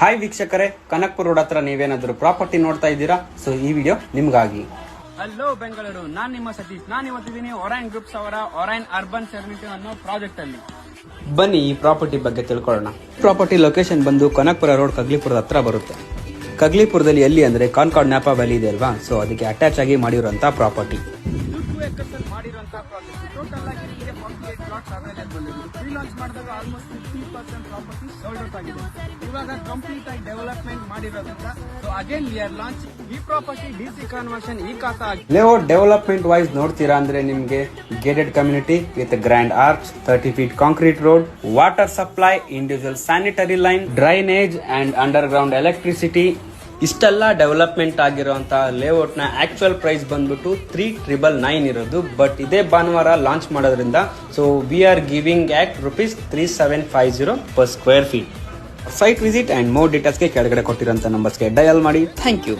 Hi ವೀಕ್ಷಕರೇ, Kanakapura road ಹತ್ರ ನೀವೇನಾದರೂ ಪ್ರಾಪರ್ಟಿ ನೋಡ್ತಾ ಇದ್ದೀರಾ? ಸೊ ಈ ವಿಡಿಯೋ ನಿಮ್ಗಾಗಿ. ಹಲೋ ಬೆಂಗಳೂರು, ನಾನ್ ನಿಮ್ಮ ಸತೀಶ್. ನಾನು ಇವತ್ತಿದ್ದೀನಿ ಒರೈನ್ ಗ್ರೂಪ್ಸ್ ಅವರ ಒರೈನ್ ಅರ್ಬನ್ 72 ಅನ್ನೋ ಪ್ರಾಜೆಕ್ಟ್ ಅಲ್ಲಿ. ಬನ್ನಿ ಈ ಪ್ರಾಪರ್ಟಿ ಬಗ್ಗೆ ತಿಳ್ಕೊಳ್ಳೋಣ. ಪ್ರಾಪರ್ಟಿ ಲೊಕೇಶನ್ ಬಂದು ಕನಕ್ಪುರ ರೋಡ್ ಕಗ್ಲಿಪುರದ ಹತ್ರ ಬರುತ್ತೆ. ಕಗ್ಲಿಪುರದಲ್ಲಿ ಎಲ್ಲಿ ಅಂದ್ರೆ ಕಾನ್ಕಾರ್ಡ್ ನ್ಯಾಪಾ ವ್ಯಾಲಿ ಇದೆ ಅಲ್ವಾ, ಸೊ ಅದಕ್ಕೆ ಅಟ್ಯಾಚ್ ಆಗಿ ಮಾಡಿರುವಂತಹ ಪ್ರಾಪರ್ಟಿ. 2 acres ಅಲ್ಲಿ ಮಾಡಿರುವಂತಹ ಪ್ರಾಜೆಕ್ಟ್. ಟೋಟಲ್ ಆಗಿ ನಿಮಗೆ 48 ಪ್ಲಾಟ್ಸ್ ಅವೈಲೇಬಲ್ ಇದೆ. ಪ್ರೀ ಲಾಂಚ್ ಮಾಡಿದಾಗ ಆಲ್ಮೋಸ್ಟ್ 50% ಪ್ರಾಪರ್ಟಿ ಸೋಲ್ಡ್ ಔಟ್ ಆಗಿದೆ. ಇವಾಗ ಕಂಪ್ಲೀಟ್ ಆಗಿ ಡೆವಲಪ್ಮೆಂಟ್ ಮಾಡಿರೋದ್ರಿಂದ so again we are launch ಈ ಪ್ರಾಪರ್ಟಿ ಡಿಸಿ ಕನ್ವರ್ಷನ್ ಈ ಖಾತಾ ಆಗಿ. ಲೇಔಟ್ ಡೆವಲಪ್ಮೆಂಟ್ ವೈಸ್ ನೋಡ್ತೀರಾ ಅಂದ್ರೆ ನಿಮಗೆ gated community with grand arch, 30 feet concrete road, water supply, individual sanitary line, drainage and under ground electricity, ಇಷ್ಟೆಲ್ಲ ಡೆವಲಪ್ಮೆಂಟ್ ಆಗಿರುವಂತಹ ಲೇಔಟ್ ನ ಆಕ್ಚುಯಲ್ ಪ್ರೈಸ್ ಬಂದ್ಬಿಟ್ಟು 3,999 ಇರೋದು. ಬಟ್ ಇದೇ ಭಾನುವಾರ ಲಾಂಚ್ ಮಾಡೋದ್ರಿಂದ so we are giving at ₹3,750 per square feet. Site visit and more ಡೀಟೇಲ್ಸ್ಗೆ ಕೆಳಗಡೆ ಕೊಟ್ಟಿರೋಂಥ ನಂಬರ್ಸ್ಗೆ ಡಯಲ್ ಮಾಡಿ. Thank you.